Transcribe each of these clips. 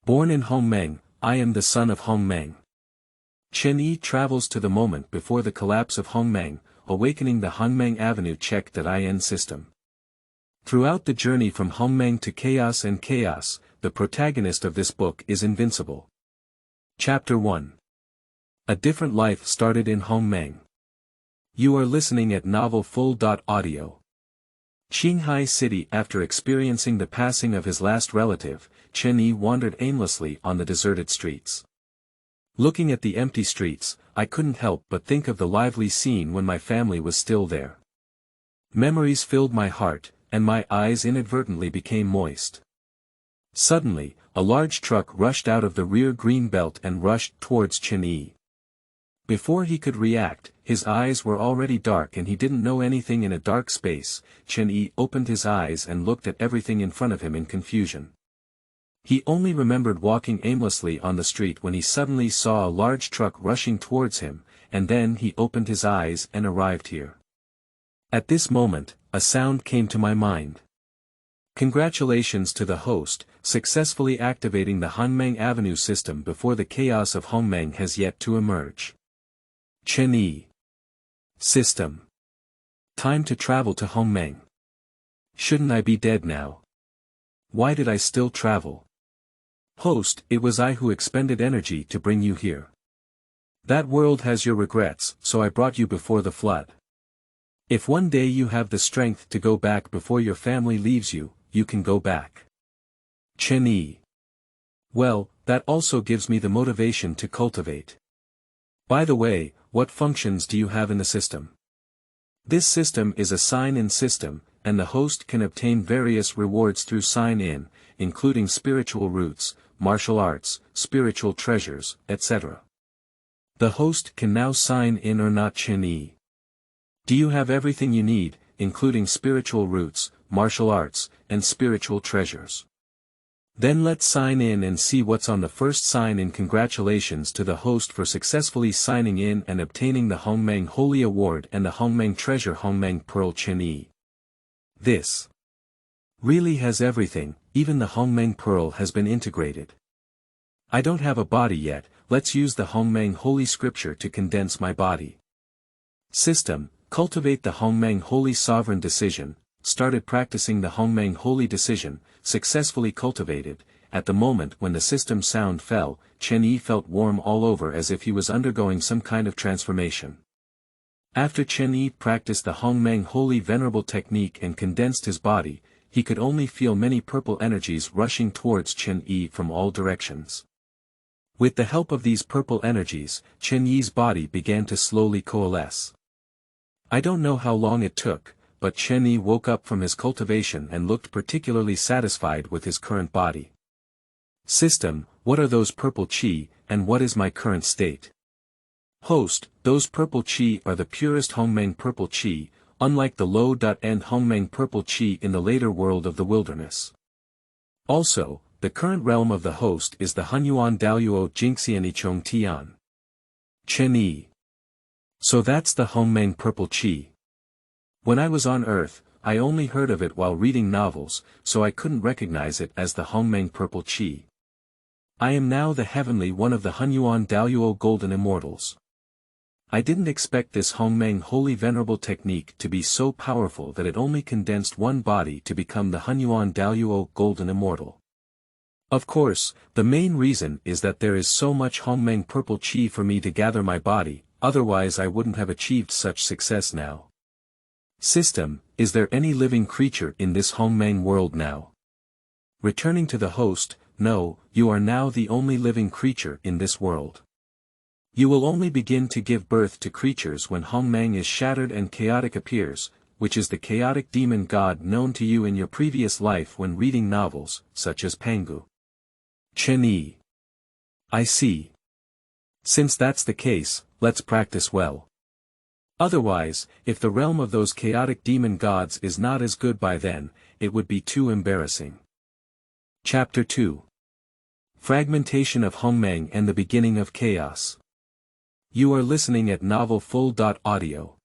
Born in Hongmeng, I am the son of Hongmeng. Chen Yi travels to the moment before the collapse of Hongmeng, awakening the Hongmeng Avenue check.in system. Throughout the journey from Hongmeng to chaos and chaos, the protagonist of this book is invincible. Chapter 1. A different life started in Hongmeng. You are listening at Novel Full.audio. Qinghai City. After experiencing the passing of his last relative, Chen Yi wandered aimlessly on the deserted streets. Looking at the empty streets, I couldn't help but think of the lively scene when my family was still there. Memories filled my heart, and my eyes inadvertently became moist. Suddenly, a large truck rushed out of the rear green belt and rushed towards Chen Yi. Before he could react, his eyes were already dark and he didn't know anything in a dark space. Chen Yi opened his eyes and looked at everything in front of him in confusion. He only remembered walking aimlessly on the street when he suddenly saw a large truck rushing towards him, and then he opened his eyes and arrived here. At this moment, a sound came to my mind. Congratulations to the host, successfully activating the Hongmeng Avenue system before the chaos of Hongmeng has yet to emerge. Chen Yi. System. Time to travel to Hongmeng. Shouldn't I be dead now? Why did I still travel? Host, it was I who expended energy to bring you here. That world has your regrets, so I brought you before the flood. If one day you have the strength to go back before your family leaves you, you can go back. Chen Yi. Well, that also gives me the motivation to cultivate. By the way, what functions do you have in the system? This system is a sign-in system, and the host can obtain various rewards through sign-in, including spiritual roots, martial arts, spiritual treasures, etc. The host can now sign in or not. Chen Yi. Do you have everything you need, including spiritual roots, martial arts, and spiritual treasures? Then let's sign in and see what's on the first sign-in. Congratulations to the host for successfully signing in and obtaining the Hongmeng Holy Award and the Hongmeng Treasure Hongmeng Pearl. Chen Yi. This really has everything, even the Hongmeng Pearl has been integrated. I don't have a body yet, let's use the Hongmeng Holy Scripture to condense my body. System, cultivate the Hongmeng Holy Sovereign Decision. Started practicing the Hongmeng Holy Decision, successfully cultivated. At the moment when the system sound fell, Chen Yi felt warm all over as if he was undergoing some kind of transformation. After Chen Yi practiced the Hongmeng Holy Venerable Technique and condensed his body, he could only feel many purple energies rushing towards Chen Yi from all directions. With the help of these purple energies, Chen Yi's body began to slowly coalesce. I don't know how long it took, but Chen Yi woke up from his cultivation and looked particularly satisfied with his current body. System, what are those purple chi, and what is my current state? Host, those purple chi are the purest Hongmeng purple chi, unlike the low-end Hongmeng purple chi in the later world of the wilderness. Also, the current realm of the host is the Hunyuan Daoyuo Jingxianichong Tian. Chen Yi. So that's the Hongmeng purple chi. When I was on Earth, I only heard of it while reading novels, so I couldn't recognize it as the Hongmeng purple chi. I am now the heavenly one of the Hunyuan Daoyuo Golden Immortals. I didn't expect this Hongmeng Holy Venerable Technique to be so powerful that it only condensed one body to become the Hunyuan Daoyuo Golden Immortal. Of course, the main reason is that there is so much Hongmeng purple chi for me to gather my body, otherwise I wouldn't have achieved such success now. System, is there any living creature in this Hongmeng world now? Returning to the host, no, you are now the only living creature in this world. You will only begin to give birth to creatures when Hongmeng is shattered and chaotic appears, which is the chaotic demon god known to you in your previous life when reading novels, such as Pangu. Chen Yi. I see. Since that's the case, let's practice well. Otherwise, if the realm of those chaotic demon gods is not as good by then, it would be too embarrassing. Chapter 2. Fragmentation of Hongmeng and the Beginning of Chaos. You are listening at Novel Full.audio.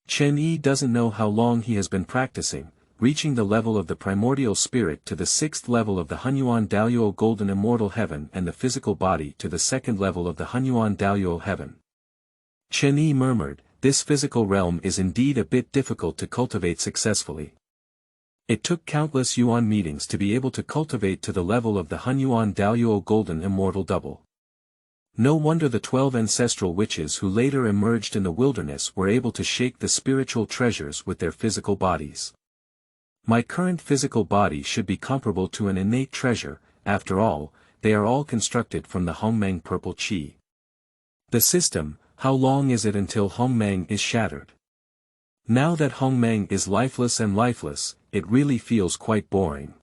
Chen Yi doesn't know how long he has been practicing, reaching the level of the primordial spirit to the 6th level of the Hunyuan Daoyuo golden immortal heaven and the physical body to the 2nd level of the Hunyuan Daoyuo heaven. Chen Yi murmured, this physical realm is indeed a bit difficult to cultivate successfully. It took countless Yuan meetings to be able to cultivate to the level of the Hunyuan Daoyuo golden immortal double. No wonder the 12 ancestral witches who later emerged in the wilderness were able to shake the spiritual treasures with their physical bodies. My current physical body should be comparable to an innate treasure, after all, they are all constructed from the Hongmeng purple qi. The system, how long is it until Hongmeng is shattered? Now that Hongmeng is lifeless and lifeless, it really feels quite boring.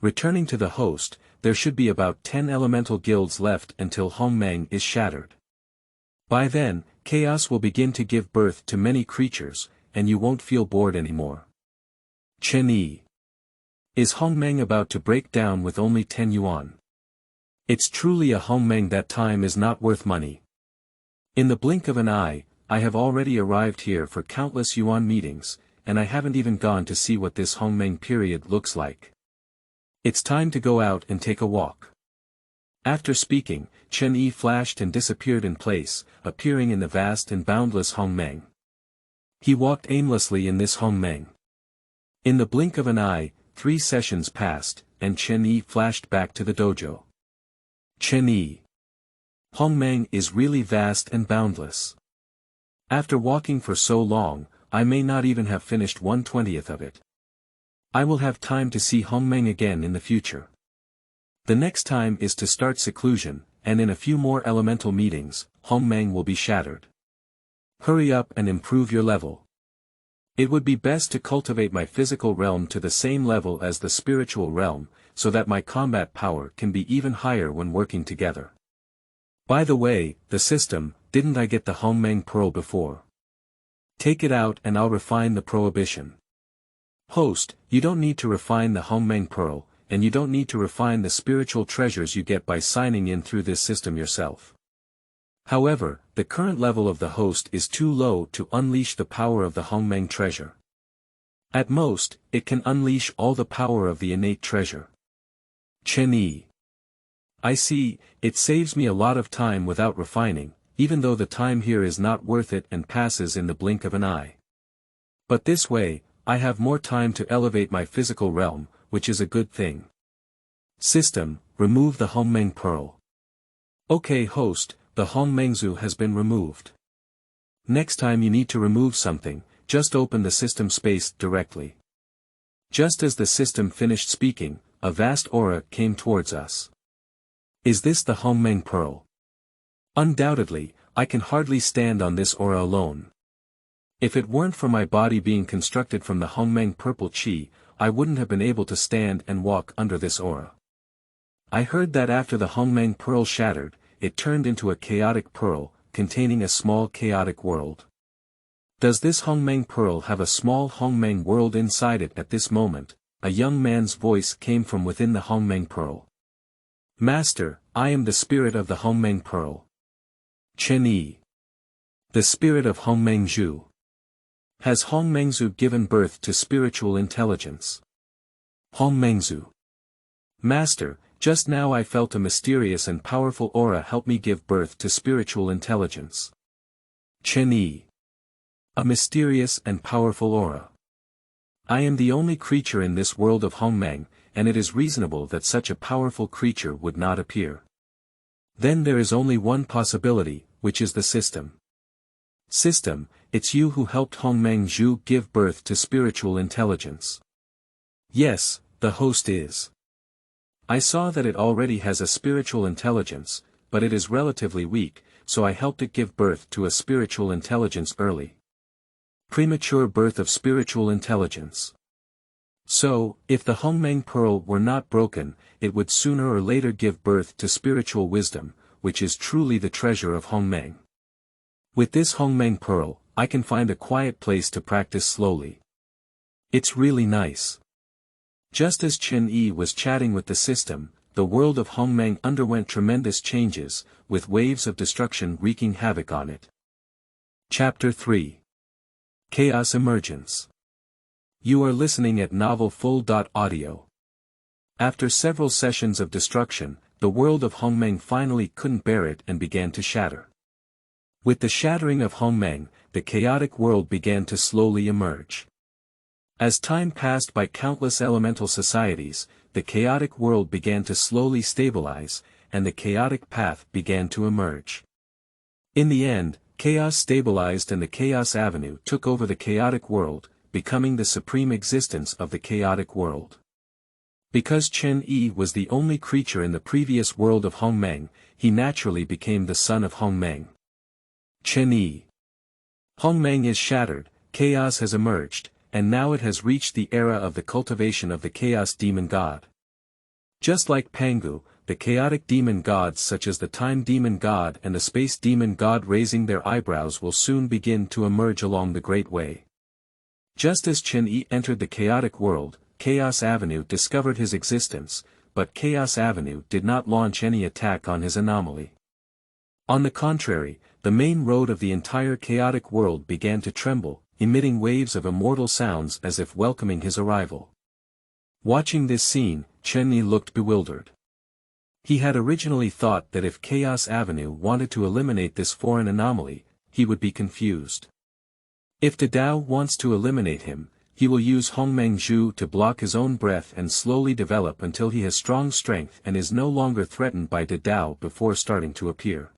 Returning to the host, there should be about 10 elemental guilds left until Hongmeng is shattered. By then, chaos will begin to give birth to many creatures, and you won't feel bored anymore. Chen Yi. Is Hongmeng about to break down with only 10 yuan? It's truly a Hongmeng that time is not worth money. In the blink of an eye, I have already arrived here for countless yuan meetings, and I haven't even gone to see what this Hongmeng period looks like. It's time to go out and take a walk. After speaking, Chen Yi flashed and disappeared in place, appearing in the vast and boundless Hongmeng. He walked aimlessly in this Hongmeng. In the blink of an eye, 3 sessions passed, and Chen Yi flashed back to the dojo. Chen Yi. Hongmeng is really vast and boundless. After walking for so long, I may not even have finished 1/20th of it. I will have time to see Hongmeng again in the future. The next time is to start seclusion, and in a few more elemental meetings, Hongmeng will be shattered. Hurry up and improve your level. It would be best to cultivate my physical realm to the same level as the spiritual realm, so that my combat power can be even higher when working together. By the way, the system, didn't I get the Hongmeng pearl before? Take it out and I'll refine the prohibition. Host, you don't need to refine the Hongmeng pearl, and you don't need to refine the spiritual treasures you get by signing in through this system yourself. However, the current level of the host is too low to unleash the power of the Hongmeng treasure. At most, it can unleash all the power of the innate treasure. Chen Yi. I see, it saves me a lot of time without refining, even though the time here is not worth it and passes in the blink of an eye. But this way, I have more time to elevate my physical realm, which is a good thing. System, remove the Hongmeng pearl. Okay host, the Hongmengzu has been removed. Next time you need to remove something, just open the system space directly. Just as the system finished speaking, a vast aura came towards us. Is this the Hongmeng pearl? Undoubtedly, I can hardly stand on this aura alone. If it weren't for my body being constructed from the Hongmeng purple qi, I wouldn't have been able to stand and walk under this aura. I heard that after the Hongmeng pearl shattered, it turned into a chaotic pearl, containing a small chaotic world. Does this Hongmeng pearl have a small Hongmeng world inside it at this moment? A young man's voice came from within the Hongmeng pearl. Master, I am the spirit of the Hongmeng pearl. Chen Yi. The spirit of Hongmengzu. Has Hongmengzu given birth to spiritual intelligence? Hongmengzu. Master, just now I felt a mysterious and powerful aura help me give birth to spiritual intelligence. Chen Yi. A mysterious and powerful aura. I am the only creature in this world of Hongmeng, and it is reasonable that such a powerful creature would not appear. Then there is only one possibility, which is the system. System, it's you who helped Hongmengzu give birth to spiritual intelligence. Yes, the host is. I saw that it already has a spiritual intelligence, but it is relatively weak, so I helped it give birth to a spiritual intelligence early. Premature birth of spiritual intelligence. So, if the Hongmeng pearl were not broken, it would sooner or later give birth to spiritual wisdom, which is truly the treasure of Hongmeng. With this Hongmeng pearl, I can find a quiet place to practice slowly. It's really nice. Just as Chen Yi was chatting with the system, the world of Hongmeng underwent tremendous changes, with waves of destruction wreaking havoc on it. Chapter 3. Chaos Emergence. You are listening at Novel Full. Audio. After several sessions of destruction, the world of Hongmeng finally couldn't bear it and began to shatter. With the shattering of Hongmeng, the chaotic world began to slowly emerge. As time passed by countless elemental societies, the chaotic world began to slowly stabilize, and the chaotic path began to emerge. In the end, chaos stabilized and the Chaos Avenue took over the chaotic world, becoming the supreme existence of the chaotic world. Because Chen Yi was the only creature in the previous world of Hongmeng, he naturally became the son of Hongmeng. Chen Yi. Hongmeng is shattered, chaos has emerged, and now it has reached the era of the cultivation of the chaos demon god. Just like Pangu, the chaotic demon gods such as the time demon god and the space demon god raising their eyebrows will soon begin to emerge along the Great Way. Just as Chen Yi entered the chaotic world, Chaos Avenue discovered his existence, but Chaos Avenue did not launch any attack on his anomaly. On the contrary, the main road of the entire chaotic world began to tremble, emitting waves of immortal sounds as if welcoming his arrival. Watching this scene, Chen Yi looked bewildered. He had originally thought that if Chaos Avenue wanted to eliminate this foreign anomaly, he would be confused. If the Tao wants to eliminate him, he will use Hongmeng Zhu to block his own breath and slowly develop until he has strong strength and is no longer threatened by the Tao before starting to appear.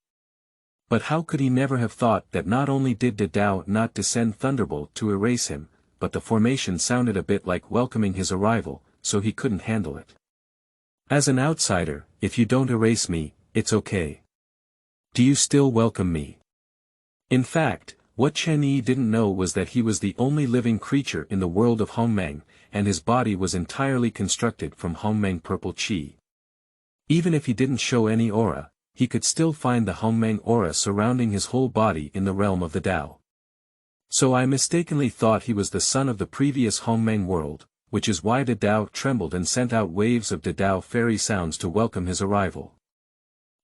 But how could he never have thought that not only did the Tao not descend thunderbolt to erase him, but the formation sounded a bit like welcoming his arrival, so he couldn't handle it. As an outsider, if you don't erase me, it's okay. Do you still welcome me? In fact, what Chen Yi didn't know was that he was the only living creature in the world of Hongmeng, and his body was entirely constructed from Hongmeng purple qi. Even if he didn't show any aura, he could still find the Hongmeng aura surrounding his whole body in the realm of the Tao. So I mistakenly thought he was the son of the previous Hongmeng world, which is why the Tao trembled and sent out waves of the Tao fairy sounds to welcome his arrival.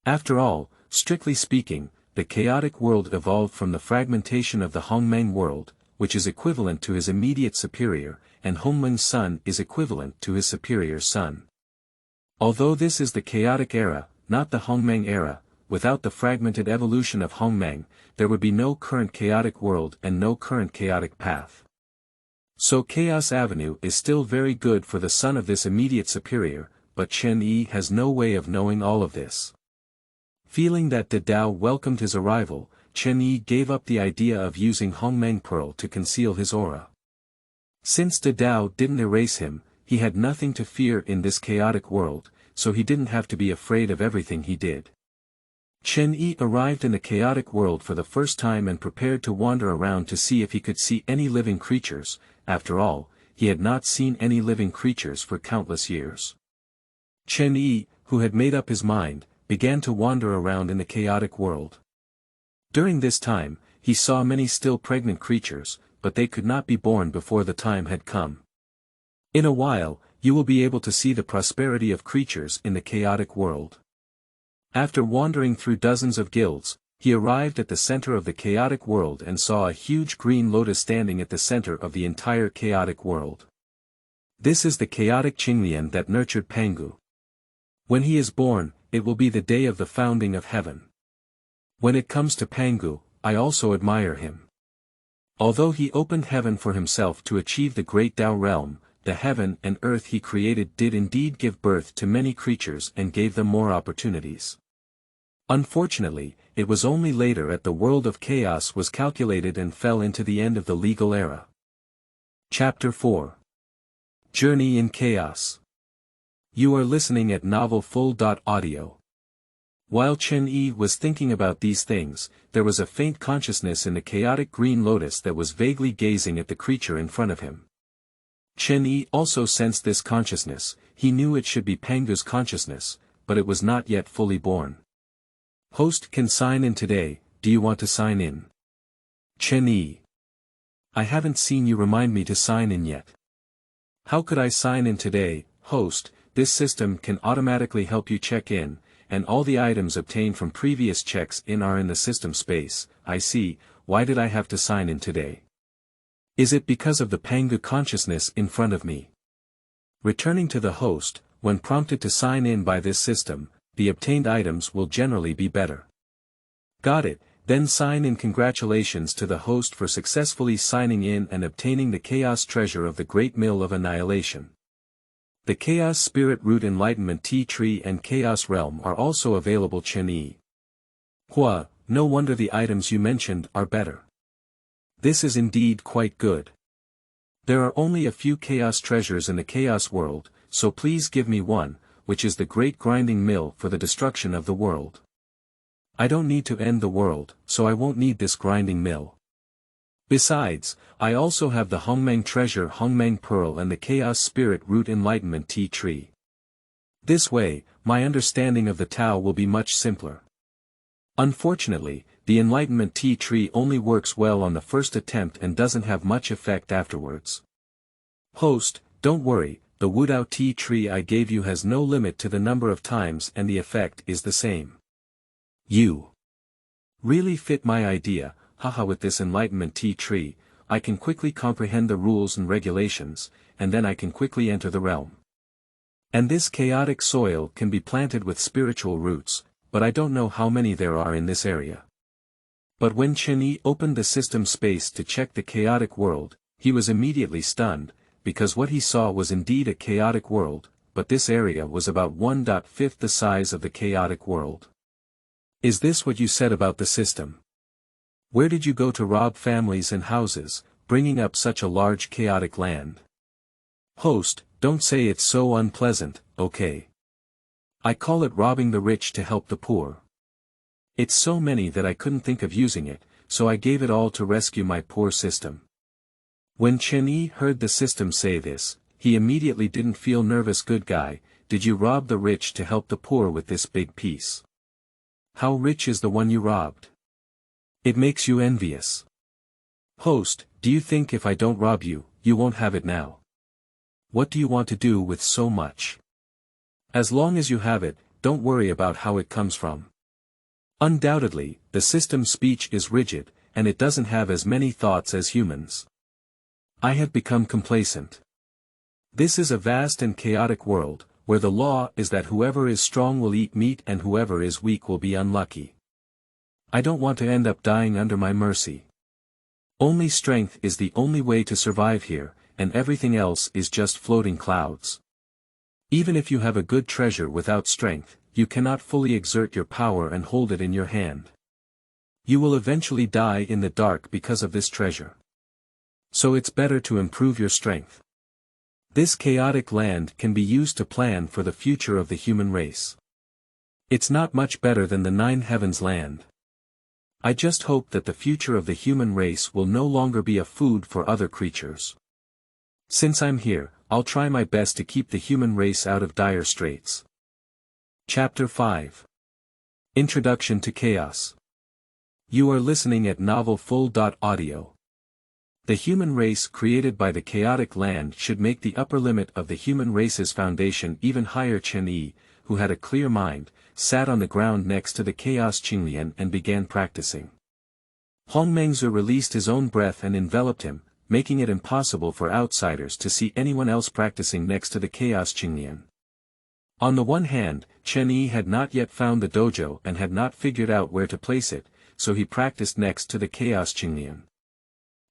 After all, strictly speaking, the chaotic world evolved from the fragmentation of the Hongmeng world, which is equivalent to his immediate superior, and Hongmeng's son is equivalent to his superior's son. Although this is the chaotic era, not the Hongmeng era, without the fragmented evolution of Hongmeng, there would be no current chaotic world and no current chaotic path. So Chaos Avenue is still very good for the son of this immediate superior, but Chen Yi has no way of knowing all of this. Feeling that the Tao welcomed his arrival, Chen Yi gave up the idea of using Hongmeng Pearl to conceal his aura. Since the Tao didn't erase him, he had nothing to fear in this chaotic world, so he didn't have to be afraid of everything he did. Chen Yi arrived in the chaotic world for the first time and prepared to wander around to see if he could see any living creatures. After all, he had not seen any living creatures for countless years. Chen Yi, who had made up his mind, began to wander around in the chaotic world. During this time, he saw many still pregnant creatures, but they could not be born before the time had come. In a while, you will be able to see the prosperity of creatures in the chaotic world. After wandering through dozens of guilds, he arrived at the center of the chaotic world and saw a huge green lotus standing at the center of the entire chaotic world. This is the chaotic Qinglian that nurtured Pangu. When he is born, it will be the day of the founding of heaven. When it comes to Pangu, I also admire him. Although he opened heaven for himself to achieve the great Tao realm, the heaven and earth he created did indeed give birth to many creatures and gave them more opportunities. Unfortunately, it was only later at the world of chaos was calculated and fell into the end of the legal era. Chapter 4. Journey in Chaos. You are listening at Novel Full. Audio. While Chen Yi was thinking about these things, there was a faint consciousness in the chaotic green lotus that was vaguely gazing at the creature in front of him. Chen Yi also sensed this consciousness. He knew it should be Pangu's consciousness, but it was not yet fully born. Host can sign in today, do you want to sign in? Chen Yi. I haven't seen you remind me to sign in yet. How could I sign in today, host? This system can automatically help you check in, and all the items obtained from previous checks in are in the system space. I see, why did I have to sign in today? Is it because of the Pangu consciousness in front of me? Returning to the host, when prompted to sign in by this system, the obtained items will generally be better. Got it, then sign in. Congratulations to the host for successfully signing in and obtaining the Chaos Treasure of the Great Mill of Annihilation. The Chaos Spirit Root Enlightenment Tea Tree and Chaos Realm are also available. Chen Yi. Hua, no wonder the items you mentioned are better. This is indeed quite good. There are only a few Chaos Treasures in the Chaos World, so please give me one, which is the Great Grinding Mill for the destruction of the world. I don't need to end the world, so I won't need this grinding mill. Besides, I also have the Hongmeng Treasure, Hongmeng Pearl, and the Chaos Spirit Root Enlightenment Tea Tree. This way, my understanding of the Tao will be much simpler. Unfortunately, the Enlightenment Tea Tree only works well on the first attempt and doesn't have much effect afterwards. Host, don't worry, the Wudao Tea Tree I gave you has no limit to the number of times and the effect is the same. You really fit my idea, haha. With this Enlightenment Tea Tree, I can quickly comprehend the rules and regulations, and then I can quickly enter the realm. And this chaotic soil can be planted with spiritual roots, but I don't know how many there are in this area. But when Chen Yi opened the system space to check the chaotic world, he was immediately stunned, because what he saw was indeed a chaotic world, but this area was about 1/5 the size of the chaotic world. Is this what you said about the system? Where did you go to rob families and houses, bringing up such a large chaotic land? Host, don't say it's so unpleasant, okay? I call it robbing the rich to help the poor. It's so many that I couldn't think of using it, so I gave it all to rescue my poor system. When Chen Yi heard the system say this, he immediately didn't feel nervous. Good guy, did you rob the rich to help the poor with this big piece? How rich is the one you robbed? It makes you envious. Host, do you think if I don't rob you, you won't have it now? What do you want to do with so much? As long as you have it, don't worry about how it comes from. Undoubtedly, the system's speech is rigid, and it doesn't have as many thoughts as humans. I have become complacent. This is a vast and chaotic world, where the law is that whoever is strong will eat meat and whoever is weak will be unlucky. I don't want to end up dying under my mercy. Only strength is the only way to survive here, and everything else is just floating clouds. Even if you have a good treasure without strength, you cannot fully exert your power and hold it in your hand. You will eventually die in the dark because of this treasure. So it's better to improve your strength. This chaotic land can be used to plan for the future of the human race. It's not much better than the 9 Heavens land. I just hope that the future of the human race will no longer be a food for other creatures. Since I'm here, I'll try my best to keep the human race out of dire straits. Chapter 5. Introduction to Chaos. You are listening at novelfull.audio. The human race created by the chaotic land should make the upper limit of the human race's foundation even higher. Chen Yi, who had a clear mind, sat on the ground next to the Chaos Qinglian and began practicing. Hongmeng released his own breath and enveloped him, making it impossible for outsiders to see anyone else practicing next to the Chaos Qinglian. On the one hand, Chen Yi had not yet found the dojo and had not figured out where to place it, so he practiced next to the Chaos Qinglian.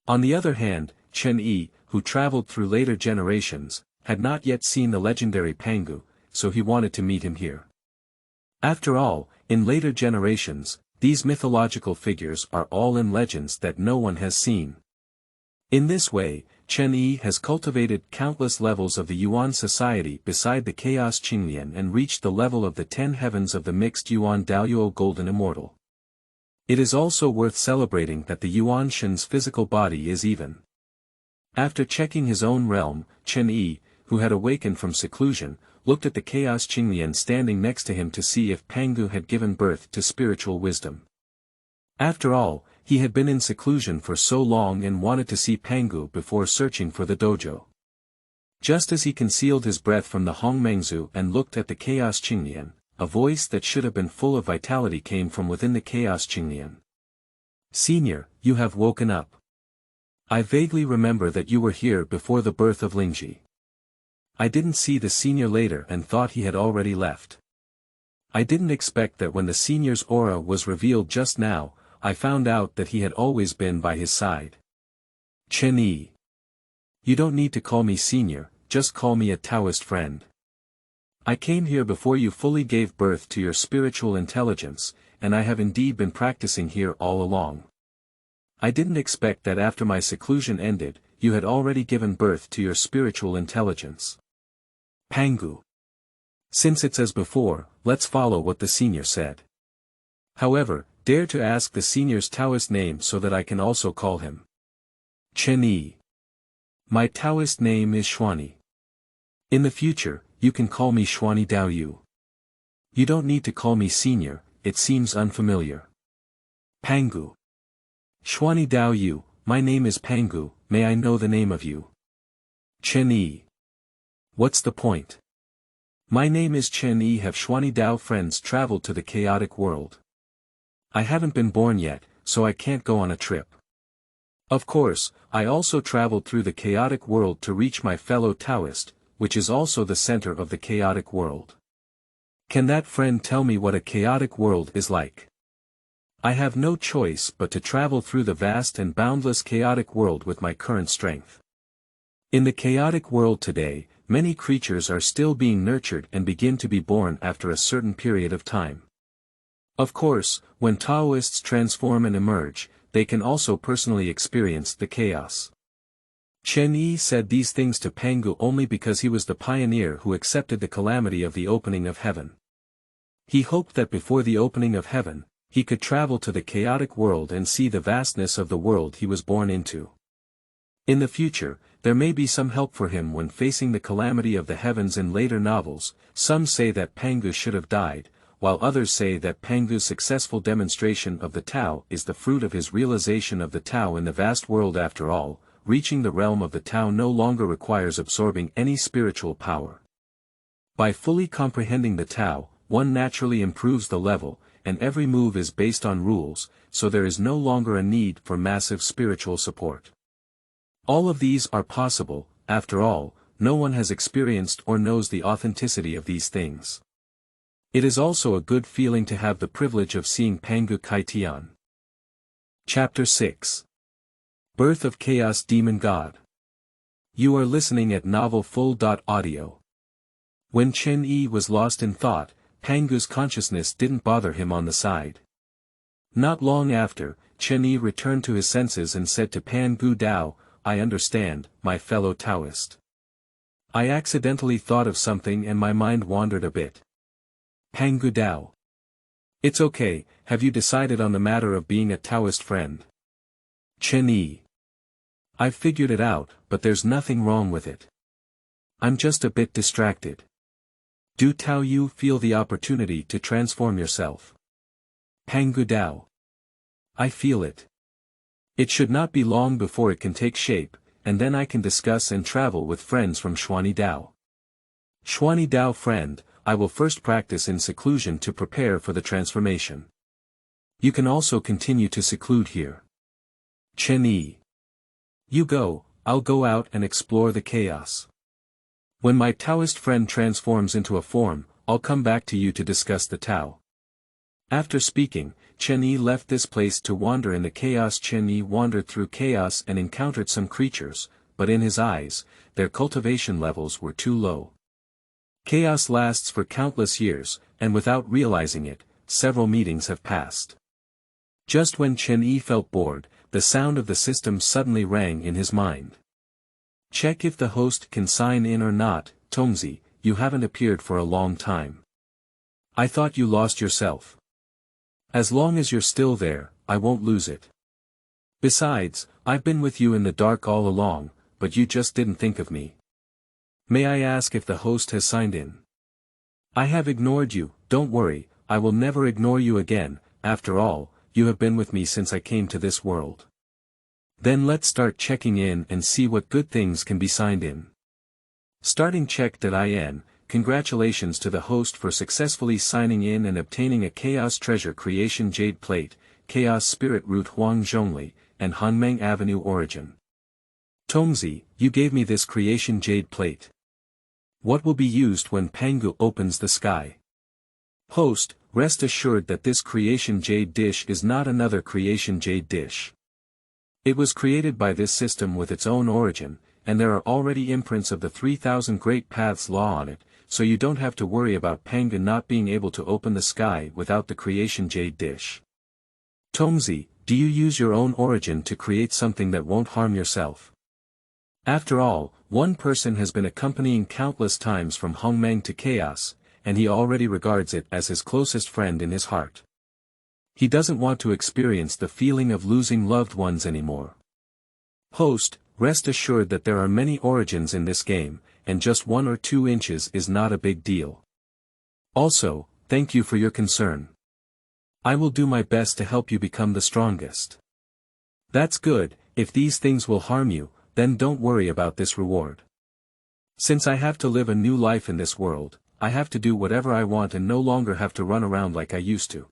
On the other hand, Chen Yi, who traveled through later generations, had not yet seen the legendary Pangu, so he wanted to meet him here. After all, in later generations, these mythological figures are all in legends that no one has seen. In this way, Chen Yi has cultivated countless levels of the Yuan society beside the Chaos Qinglian and reached the level of the 10 heavens of the mixed Yuan Daoyuo Golden Immortal. It is also worth celebrating that the Yuan Shen's physical body is even. After checking his own realm, Chen Yi, who had awakened from seclusion, looked at the Chaos Qinglian standing next to him to see if Pangu had given birth to spiritual wisdom. After all, he had been in seclusion for so long and wanted to see Pangu before searching for the dojo. Just as he concealed his breath from the Hongmeng and looked at the Chaos Qinglian, a voice that should have been full of vitality came from within the Chaos Qinglian. Senior, you have woken up. I vaguely remember that you were here before the birth of Lingji. I didn't see the senior later and thought he had already left. I didn't expect that when the senior's aura was revealed just now, I found out that he had always been by his side. Chen Yi. You don't need to call me senior, just call me a Taoist friend. I came here before you fully gave birth to your spiritual intelligence, and I have indeed been practicing here all along. I didn't expect that after my seclusion ended, you had already given birth to your spiritual intelligence. Pangu. Since it's as before, let's follow what the senior said. However, dare to ask the senior's Taoist name so that I can also call him. Chen Yi. My Taoist name is Xuani. In the future, you can call me Xuani Dao Yu. You don't need to call me senior, it seems unfamiliar. Pangu. Xuani Dao Yu, my name is Pangu, may I know the name of you? Chen Yi. What's the point? My name is Chen Yi. Have Xuani Dao friends traveled to the chaotic world? I haven't been born yet, so I can't go on a trip. Of course, I also traveled through the chaotic world to reach my fellow Taoist, which is also the center of the chaotic world. Can that friend tell me what a chaotic world is like? I have no choice but to travel through the vast and boundless chaotic world with my current strength. In the chaotic world today, many creatures are still being nurtured and begin to be born after a certain period of time. Of course, when Taoists transform and emerge, they can also personally experience the chaos. Chen Yi said these things to Pangu only because he was the pioneer who accepted the calamity of the opening of heaven. He hoped that before the opening of heaven, he could travel to the chaotic world and see the vastness of the world he was born into. In the future, there may be some help for him when facing the calamity of the heavens in later novels. Some say that Pangu should have died, while others say that Pangu's successful demonstration of the Tao is the fruit of his realization of the Tao in the vast world. After all, reaching the realm of the Tao no longer requires absorbing any spiritual power. By fully comprehending the Tao, one naturally improves the level, and every move is based on rules, so there is no longer a need for massive spiritual support. All of these are possible. After all, no one has experienced or knows the authenticity of these things. It is also a good feeling to have the privilege of seeing Pangu Kaitian. Chapter 6. Birth of Chaos Demon God. You are listening at novelfull.audio. When Chen Yi was lost in thought, Pangu's consciousness didn't bother him on the side. Not long after, Chen Yi returned to his senses and said to Pangu Dao, I understand, my fellow Taoist. I accidentally thought of something and my mind wandered a bit. Pangu Dao. It's okay, have you decided on the matter of being a Taoist friend? Chen Yi. I've figured it out, but there's nothing wrong with it. I'm just a bit distracted. Do Tao Yu feel the opportunity to transform yourself? Pangu Dao. I feel it. It should not be long before it can take shape, and then I can discuss and travel with friends from Xuani Dao. Xuani Dao friend, I will first practice in seclusion to prepare for the transformation. You can also continue to seclude here. Chen Yi. You go, I'll go out and explore the chaos. When my Taoist friend transforms into a form, I'll come back to you to discuss the Tao. After speaking, Chen Yi left this place to wander in the chaos. Chen Yi wandered through chaos and encountered some creatures, but in his eyes, their cultivation levels were too low. Chaos lasts for countless years, and without realizing it, several meetings have passed. Just when Chen Yi felt bored, the sound of the system suddenly rang in his mind. Check if the host can sign in or not. Tongzi, you haven't appeared for a long time. I thought you lost yourself. As long as you're still there, I won't lose it. Besides, I've been with you in the dark all along, but you just didn't think of me. May I ask if the host has signed in? I have ignored you, don't worry, I will never ignore you again. After all, you have been with me since I came to this world. Then let's start checking in and see what good things can be signed in. Starting check.in, congratulations to the host for successfully signing in and obtaining a Chaos Treasure Creation Jade Plate, Chaos Spirit Root Huang Zhongli, and Hongmeng Avenue Origin. Tomzi, you gave me this creation jade plate. What will be used when Pangu opens the sky? Host, rest assured that this creation jade dish is not another creation jade dish. It was created by this system with its own origin, and there are already imprints of the 3000 Great Paths law on it, so you don't have to worry about Pangu not being able to open the sky without the creation jade dish. Tomzi, do you use your own origin to create something that won't harm yourself? After all, one person has been accompanying countless times from Hongmeng to chaos, and he already regards it as his closest friend in his heart. He doesn't want to experience the feeling of losing loved ones anymore. Host, rest assured that there are many origins in this game, and just 1 or 2 inches is not a big deal. Also, thank you for your concern. I will do my best to help you become the strongest. That's good. If these things will harm you, then don't worry about this reward. Since I have to live a new life in this world, I have to do whatever I want and no longer have to run around like I used to.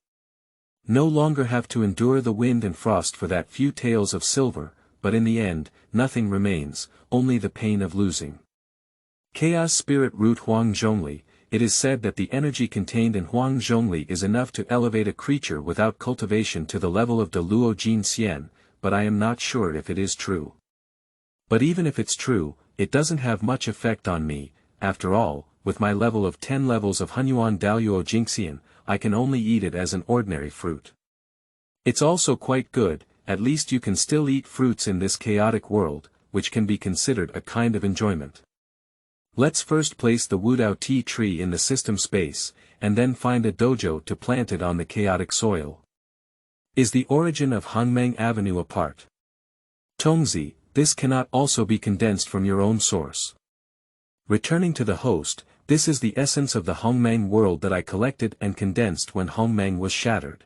No longer have to endure the wind and frost for that few taels of silver, but in the end, nothing remains, only the pain of losing. Chaos Spirit Root Huang Zhongli. It is said that the energy contained in Huang Zhongli is enough to elevate a creature without cultivation to the level of De Luo Jin Xian, but I am not sure if it is true. But even if it's true, it doesn't have much effect on me. After all, with my level of 10 levels of Hunyuan Daluo Jingxian, I can only eat it as an ordinary fruit. It's also quite good, at least you can still eat fruits in this chaotic world, which can be considered a kind of enjoyment. Let's first place the Wudao tea tree in the system space, and then find a dojo to plant it on the chaotic soil. Is the origin of Hongmeng Avenue apart? Tomzi, this cannot also be condensed from your own source. Returning to the host, this is the essence of the Hongmeng world that I collected and condensed when Hongmeng was shattered.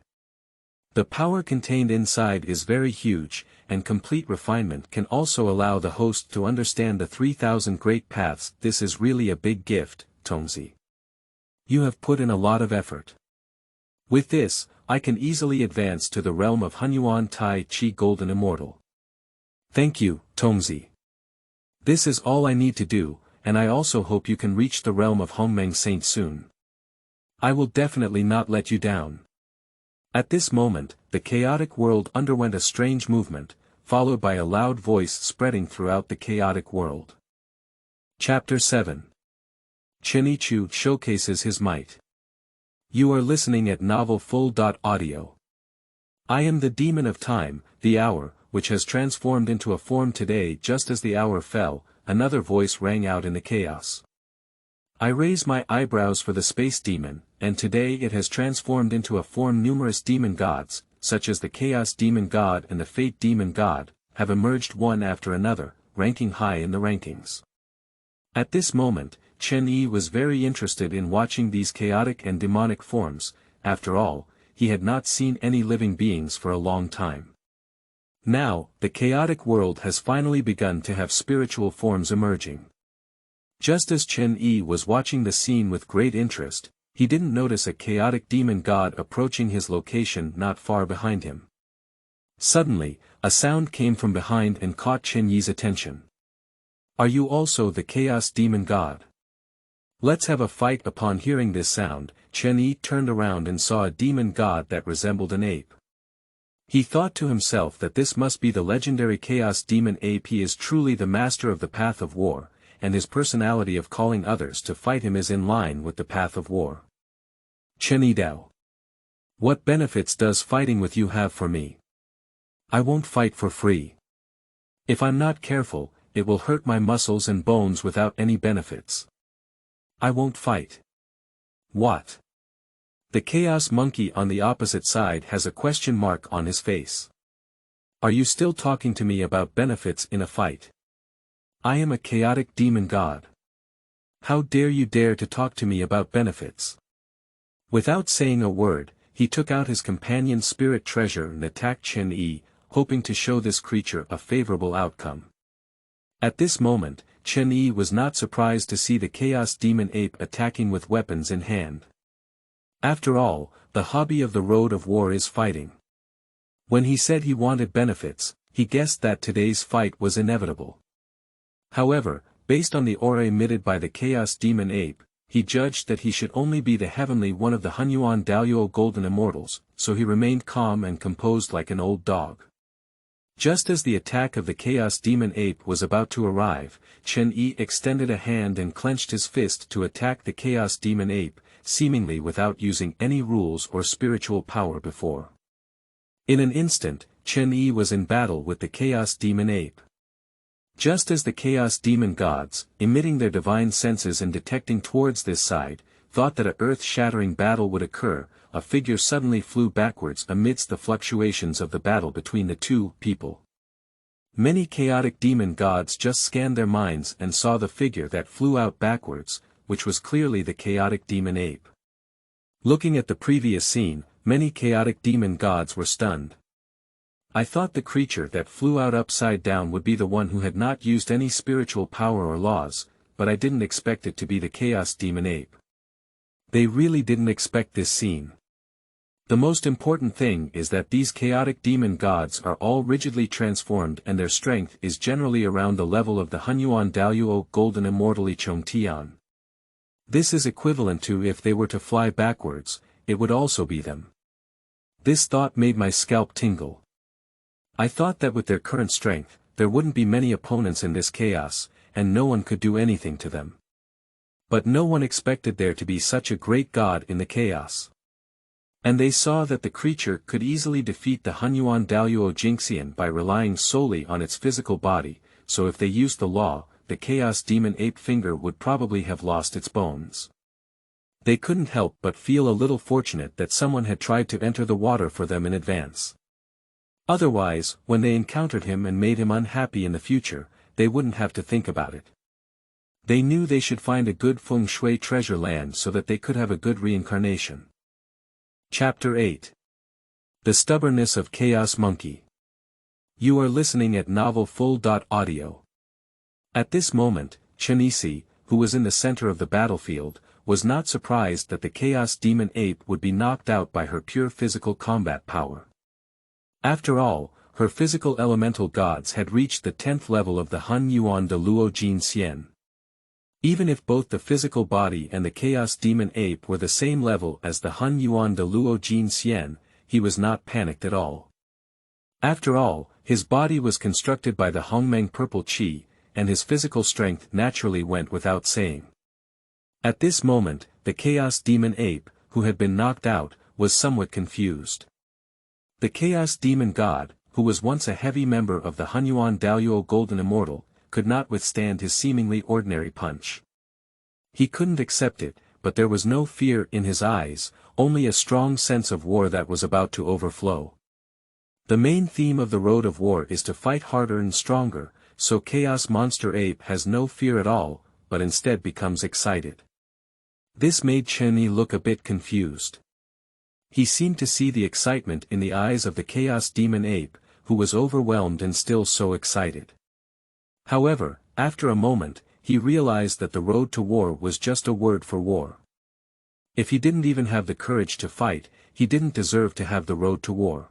The power contained inside is very huge, and complete refinement can also allow the host to understand the 3000 great paths. This is really a big gift, Tomzi. You have put in a lot of effort. With this, I can easily advance to the realm of Hunyuan Tai Chi Golden Immortal. Thank you, Tomzi. This is all I need to do, and I also hope you can reach the realm of Hongmeng Saint soon. I will definitely not let you down. At this moment, the chaotic world underwent a strange movement, followed by a loud voice spreading throughout the chaotic world. Chapter 7. Chen Yi showcases his might. You are listening at novelfull.audio. I am the demon of time, the hour, which has transformed into a form today. Just as the hour fell, another voice rang out in the chaos. I raise my eyebrows for the space demon, and today it has transformed into a form. Numerous demon gods, such as the Chaos Demon God and the Fate Demon God, have emerged one after another, ranking high in the rankings. At this moment, Chen Yi was very interested in watching these chaotic and demonic forms. After all, he had not seen any living beings for a long time. Now, the chaotic world has finally begun to have spiritual forms emerging. Just as Chen Yi was watching the scene with great interest, he didn't notice a chaotic demon god approaching his location not far behind him. Suddenly, a sound came from behind and caught Chen Yi's attention. Are you also the chaos demon god? Let's have a fight. Upon hearing this sound, Chen Yi turned around and saw a demon god that resembled an ape. He thought to himself that this must be the legendary Chaos Demon Ape. He is truly the master of the path of war, and his personality of calling others to fight him is in line with the path of war. Chen Yi Dao. What benefits does fighting with you have for me? I won't fight for free. If I'm not careful, it will hurt my muscles and bones without any benefits. I won't fight. What? The Chaos Monkey on the opposite side has a question mark on his face. Are you still talking to me about benefits in a fight? I am a chaotic demon god. How dare you dare to talk to me about benefits? Without saying a word, he took out his companion's spirit treasure and attacked Chen Yi, hoping to show this creature a favorable outcome. At this moment, Chen Yi was not surprised to see the Chaos Demon Ape attacking with weapons in hand. After all, the hobby of the road of war is fighting. When he said he wanted benefits, he guessed that today's fight was inevitable. However, based on the aura emitted by the Chaos Demon Ape, he judged that he should only be the heavenly one of the Hunyuan Daoyuo Golden Immortals, so he remained calm and composed like an old dog. Just as the attack of the Chaos Demon Ape was about to arrive, Chen Yi extended a hand and clenched his fist to attack the Chaos Demon Ape, seemingly without using any rules or spiritual power before. In an instant, Chen Yi was in battle with the Chaos Demon Ape. Just as the Chaos Demon gods, emitting their divine senses and detecting towards this side, thought that a earth-shattering battle would occur, a figure suddenly flew backwards amidst the fluctuations of the battle between the two people. Many chaotic demon gods just scanned their minds and saw the figure that flew out backwards, which was clearly the chaotic demon ape. Looking at the previous scene, many chaotic demon gods were stunned. I thought the creature that flew out upside down would be the one who had not used any spiritual power or laws, but I didn't expect it to be the Chaos Demon Ape. They really didn't expect this scene. The most important thing is that these chaotic demon gods are all rigidly transformed and their strength is generally around the level of the Hunyuan Daoyuo Golden Immortal Yichong Tian. This is equivalent to if they were to fly backwards, it would also be them. This thought made my scalp tingle. I thought that with their current strength, there wouldn't be many opponents in this chaos, and no one could do anything to them. But no one expected there to be such a great god in the chaos. And they saw that the creature could easily defeat the Hunyuan Daoyuo Jingxian by relying solely on its physical body, so if they used the law, the Chaos Demon Ape finger would probably have lost its bones. They couldn't help but feel a little fortunate that someone had tried to enter the water for them in advance. Otherwise, when they encountered him and made him unhappy in the future, they wouldn't have to think about it. They knew they should find a good feng shui treasure land so that they could have a good reincarnation. Chapter 8. The Stubbornness of Chaos Monkey. You are listening at novelfull.audio. At this moment, Chen Yi, who was in the center of the battlefield, was not surprised that the Chaos Demon Ape would be knocked out by her pure physical combat power. After all, her physical elemental gods had reached the 10th level of the Hun Yuan de Luo Jin Xian. Even if both the physical body and the Chaos Demon Ape were the same level as the Hun Yuan de Luo Jin Xian, he was not panicked at all. After all, his body was constructed by the Hongmeng Purple Qi, and his physical strength naturally went without saying. At this moment, the Chaos Demon Ape, who had been knocked out, was somewhat confused. The Chaos Demon God, who was once a heavy member of the Hunyuan Daoyuo Golden Immortal, could not withstand his seemingly ordinary punch. He couldn't accept it, but there was no fear in his eyes, only a strong sense of war that was about to overflow. The main theme of the Road of War is to fight harder and stronger, so Chaos Monster Ape has no fear at all, but instead becomes excited. This made Chen Yi look a bit confused. He seemed to see the excitement in the eyes of the Chaos Demon Ape, who was overwhelmed and still so excited. However, after a moment, he realized that the road to war was just a word for war. If he didn't even have the courage to fight, he didn't deserve to have the road to war.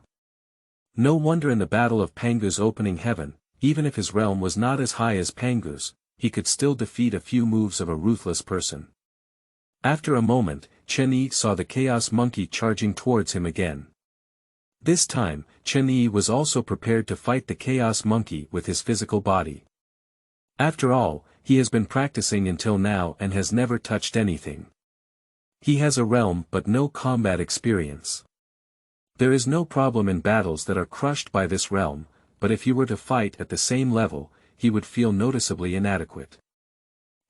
No wonder in the Battle of Pangu's opening heaven, even if his realm was not as high as Pangu's, he could still defeat a few moves of a ruthless person. After a moment, Chen Yi saw the Chaos Monkey charging towards him again. This time, Chen Yi was also prepared to fight the Chaos Monkey with his physical body. After all, he has been practicing until now and has never touched anything. He has a realm but no combat experience. There is no problem in battles that are crushed by this realm, but if he were to fight at the same level, he would feel noticeably inadequate.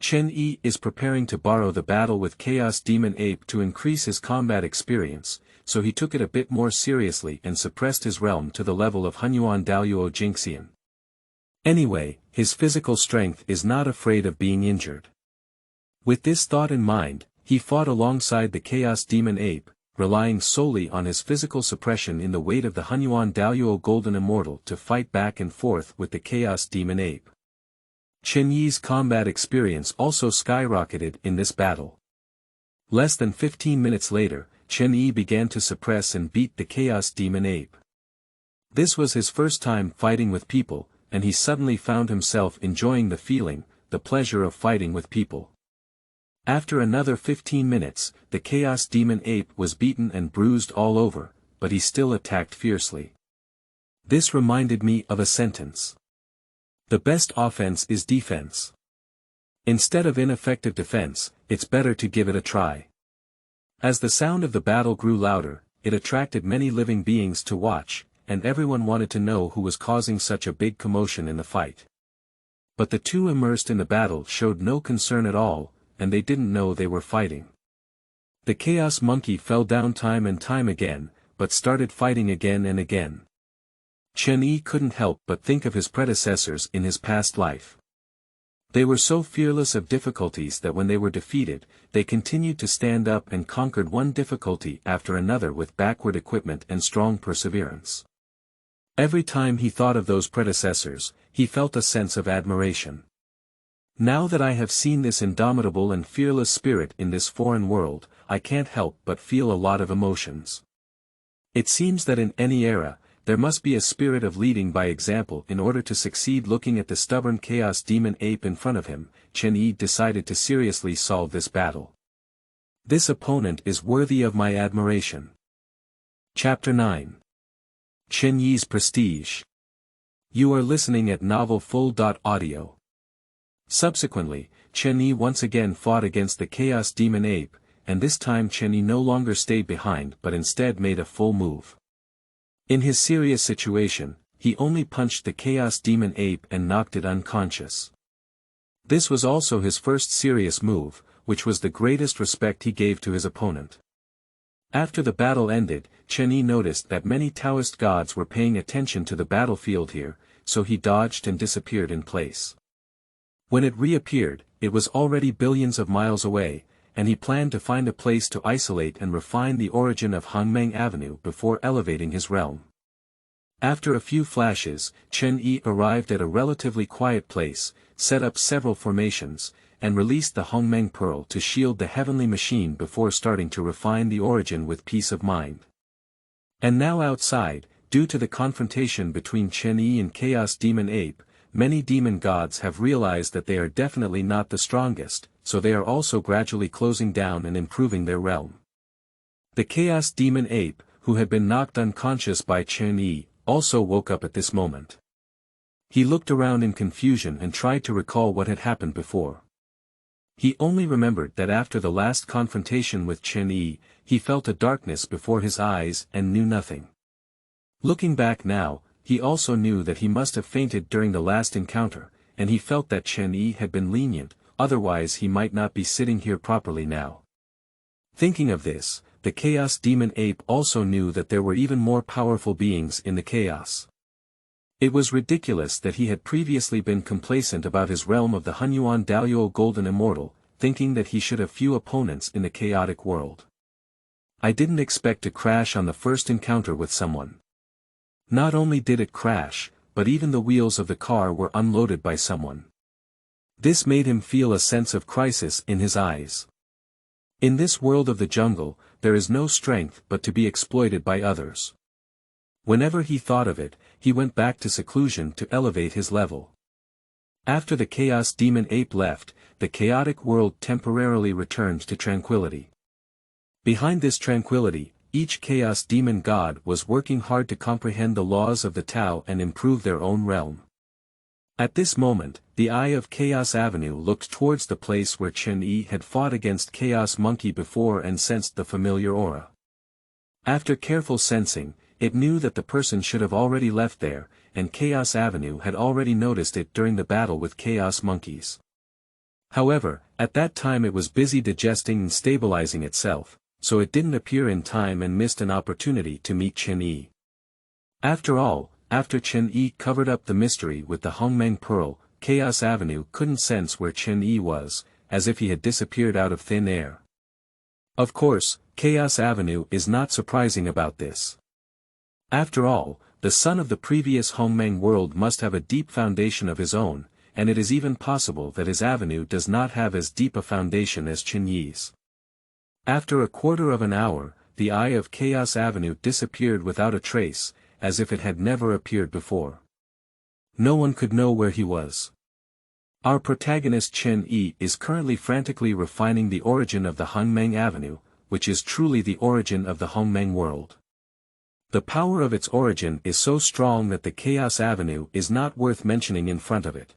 Chen Yi is preparing to borrow the battle with Chaos Demon Ape to increase his combat experience, so he took it a bit more seriously and suppressed his realm to the level of Hunyuan Daoyuo Jingxian. Anyway, his physical strength is not afraid of being injured. With this thought in mind, he fought alongside the Chaos Demon Ape, relying solely on his physical suppression in the weight of the Hunyuan Daoyuo Golden Immortal to fight back and forth with the Chaos Demon Ape. Chen Yi's combat experience also skyrocketed in this battle. Less than 15 minutes later, Chen Yi began to suppress and beat the Chaos Demon Ape. This was his first time fighting with people, and he suddenly found himself enjoying the feeling, the pleasure of fighting with people. After another 15 minutes, the Chaos Demon Ape was beaten and bruised all over, but he still attacked fiercely. This reminded me of a sentence. The best offense is defense. Instead of ineffective defense, it's better to give it a try. As the sound of the battle grew louder, it attracted many living beings to watch, and everyone wanted to know who was causing such a big commotion in the fight. But the two immersed in the battle showed no concern at all, and they didn't know they were fighting. The Chaos Monkey fell down time and time again, but started fighting again and again. Chen Yi couldn't help but think of his predecessors in his past life. They were so fearless of difficulties that when they were defeated, they continued to stand up and conquered one difficulty after another with backward equipment and strong perseverance. Every time he thought of those predecessors, he felt a sense of admiration. Now that I have seen this indomitable and fearless spirit in this foreign world, I can't help but feel a lot of emotions. It seems that in any era, there must be a spirit of leading by example in order to succeed. Looking at the stubborn Chaos Demon Ape in front of him, Chen Yi decided to seriously solve this battle. This opponent is worthy of my admiration. Chapter 9. Chen Yi's Prestige. You are listening at novelfull.audio. Subsequently, Chen Yi once again fought against the Chaos Demon Ape, and this time Chen Yi no longer stayed behind but instead made a full move. In his serious situation, he only punched the Chaos Demon Ape and knocked it unconscious. This was also his first serious move, which was the greatest respect he gave to his opponent. After the battle ended, Chen Yi noticed that many Taoist gods were paying attention to the battlefield here, so he dodged and disappeared in place. When it reappeared, it was already billions of miles away, and he planned to find a place to isolate and refine the origin of Hongmeng Avenue before elevating his realm. After a few flashes, Chen Yi arrived at a relatively quiet place, set up several formations, and released the Hongmeng Pearl to shield the heavenly machine before starting to refine the origin with peace of mind. And now outside, due to the confrontation between Chen Yi and Chaos Demon Ape, many demon gods have realized that they are definitely not the strongest, so they are also gradually closing down and improving their realm. The Chaos Demon Ape, who had been knocked unconscious by Chen Yi, also woke up at this moment. He looked around in confusion and tried to recall what had happened before. He only remembered that after the last confrontation with Chen Yi, he felt a darkness before his eyes and knew nothing. Looking back now, he also knew that he must have fainted during the last encounter, and he felt that Chen Yi had been lenient, otherwise he might not be sitting here properly now. Thinking of this, the Chaos Demon Ape also knew that there were even more powerful beings in the chaos. It was ridiculous that he had previously been complacent about his realm of the Hunyuan Daoyuo Golden Immortal, thinking that he should have few opponents in the chaotic world. I didn't expect to crash on the first encounter with someone. Not only did it crash, but even the wheels of the car were unloaded by someone. This made him feel a sense of crisis in his eyes. In this world of the jungle, there is no strength but to be exploited by others. Whenever he thought of it, he went back to seclusion to elevate his level. After the Chaos Demon Ape left, the chaotic world temporarily returned to tranquility. Behind this tranquility, each Chaos Demon God was working hard to comprehend the laws of the Tao and improve their own realm. At this moment, the eye of Chaos Avenue looked towards the place where Chen Yi had fought against Chaos Monkey before and sensed the familiar aura. After careful sensing, it knew that the person should have already left there, and Chaos Avenue had already noticed it during the battle with Chaos Monkeys. However, at that time it was busy digesting and stabilizing itself, so it didn't appear in time and missed an opportunity to meet Chen Yi. After all, after Chen Yi covered up the mystery with the Hongmeng Pearl, Chaos Avenue couldn't sense where Chen Yi was, as if he had disappeared out of thin air. Of course, Chaos Avenue is not surprising about this. After all, the son of the previous Hongmeng world must have a deep foundation of his own, and it is even possible that his avenue does not have as deep a foundation as Chen Yi's. After a quarter of an hour, the eye of Chaos Avenue disappeared without a trace, as if it had never appeared before. No one could know where he was. Our protagonist Chen Yi is currently frantically refining the origin of the Hongmeng Avenue, which is truly the origin of the Hongmeng world. The power of its origin is so strong that the Chaos Avenue is not worth mentioning in front of it.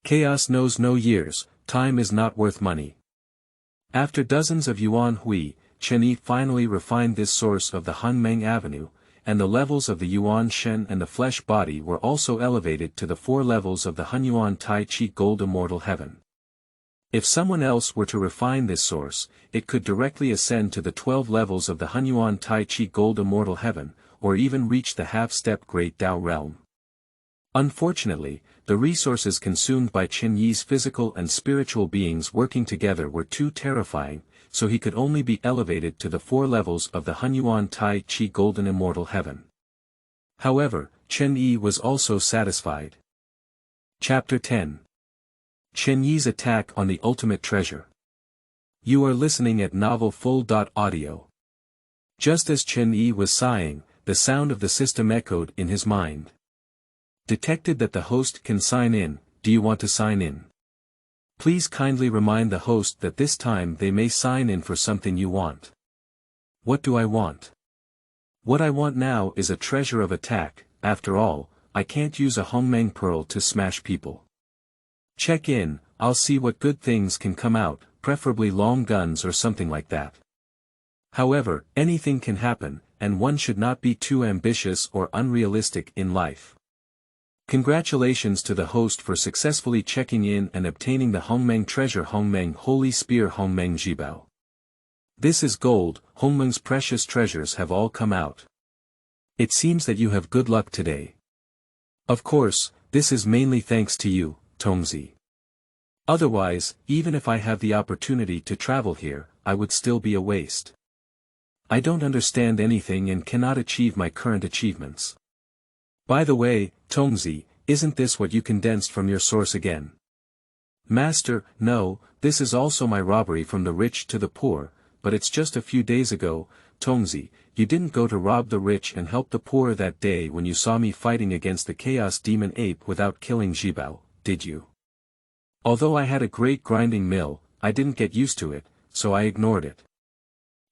Chaos knows no years, time is not worth money. After dozens of Yuan Hui, Chen Yi finally refined this source of the Hongmeng Avenue, and the levels of the Yuan Shen and the flesh body were also elevated to the 4 levels of the Hunyuan Tai Chi Gold Immortal Heaven. If someone else were to refine this source, it could directly ascend to the 12 levels of the Hunyuan Tai Chi Gold Immortal Heaven, or even reach the half-step Great Tao realm. Unfortunately, the resources consumed by Chen Yi's physical and spiritual beings working together were too terrifying, so he could only be elevated to the 4 levels of the Hunyuan Tai Chi Golden Immortal Heaven. However, Chen Yi was also satisfied. Chapter 10. Chen Yi's Attack on the Ultimate Treasure. You are listening at novelfull.audio. Just as Chen Yi was sighing, the sound of the system echoed in his mind. Detected that the host can sign in. Do you want to sign in? Please kindly remind the host that this time they may sign in for something you want. What do I want? What I want now is a treasure of attack. After all, I can't use a Hongmeng pearl to smash people. Check in, I'll see what good things can come out, preferably long guns or something like that. However, anything can happen, and one should not be too ambitious or unrealistic in life. Congratulations to the host for successfully checking in and obtaining the Hongmeng treasure Hongmeng Holy Spear Hongmeng Jibao. This is gold, Hongmeng's precious treasures have all come out. It seems that you have good luck today. Of course, this is mainly thanks to you, Tongzi. Otherwise, even if I have the opportunity to travel here, I would still be a waste. I don't understand anything and cannot achieve my current achievements. By the way, Tongzi, isn't this what you condensed from your source again? Master, no, this is also my robbery from the rich to the poor, but it's just a few days ago. Tongzi, you didn't go to rob the rich and help the poor that day when you saw me fighting against the Chaos Demon Ape without killing Jibao, did you? Although I had a great grinding mill, I didn't get used to it, so I ignored it.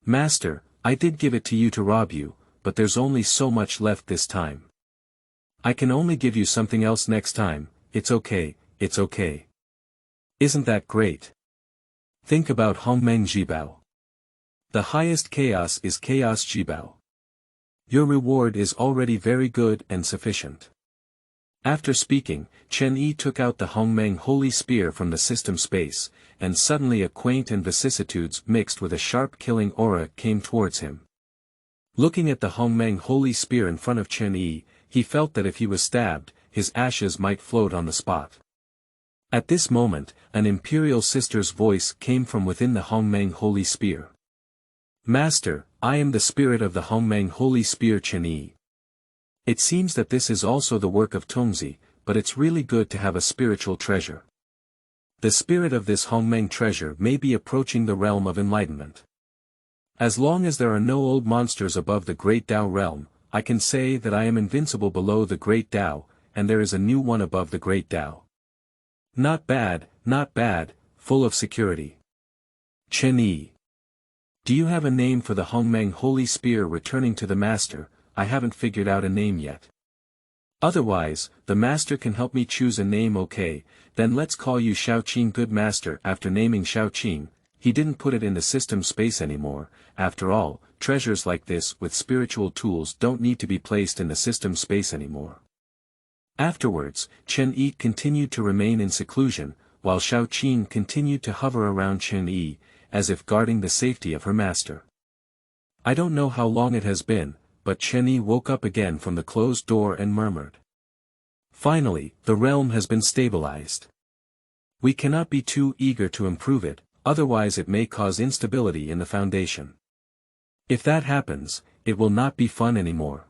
Master, I did give it to you to rob you, but there's only so much left this time. I can only give you something else next time. It's okay, it's okay. Isn't that great? Think about Hongmeng Jibao. The highest chaos is Chaos Jibao. Your reward is already very good and sufficient. After speaking, Chen Yi took out the Hongmeng Holy Spear from the system space, and suddenly a quaint and vicissitudes mixed with a sharp killing aura came towards him. Looking at the Hongmeng Holy Spear in front of Chen Yi, he felt that if he was stabbed, his ashes might float on the spot. At this moment, an imperial sister's voice came from within the Hongmeng Holy Spear. Master, I am the spirit of the Hongmeng Holy Spear Chen Yi. It seems that this is also the work of Tongzi, but it's really good to have a spiritual treasure. The spirit of this Hongmeng treasure may be approaching the realm of enlightenment. As long as there are no old monsters above the Great Tao realm, I can say that I am invincible below the Great Tao, and there is a new one above the Great Tao. Not bad, full of security. Chen Yi. Do you have a name for the Hongmeng Holy Spear returning to the Master? I haven't figured out a name yet. Otherwise, the Master can help me choose a name. Okay, then let's call you Shaoqing Good Master. After naming Shaoqing, he didn't put it in the system space anymore. After all, treasures like this with spiritual tools don't need to be placed in the system space anymore. Afterwards, Chen Yi continued to remain in seclusion, while Shaoqing continued to hover around Chen Yi, as if guarding the safety of her master. I don't know how long it has been, but Chen Yi woke up again from the closed door and murmured. Finally, the realm has been stabilized. We cannot be too eager to improve it, otherwise it may cause instability in the foundation. If that happens, it will not be fun anymore.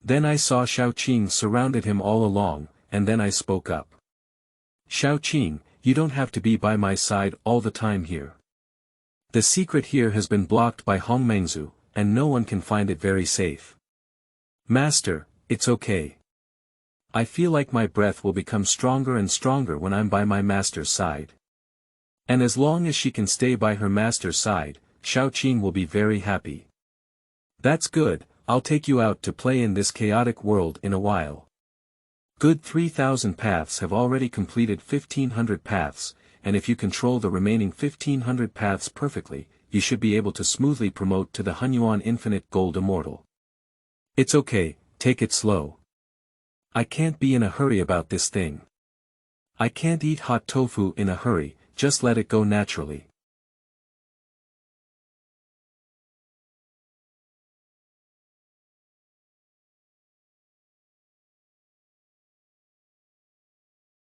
Then I saw Shaoqing surrounded him all along, and then I spoke up. Shaoqing, you don't have to be by my side all the time here. The secret here has been blocked by Hongmengzu, and no one can find it very safe. Master, it's okay. I feel like my breath will become stronger and stronger when I'm by my master's side. And as long as she can stay by her master's side, Xiaoqing will be very happy. That's good, I'll take you out to play in this chaotic world in a while. Good 3,000 paths have already completed 1,500 paths, and if you control the remaining 1,500 paths perfectly, you should be able to smoothly promote to the Hunyuan Infinite Gold Immortal. It's okay, take it slow. I can't be in a hurry about this thing. I can't eat hot tofu in a hurry, just let it go naturally.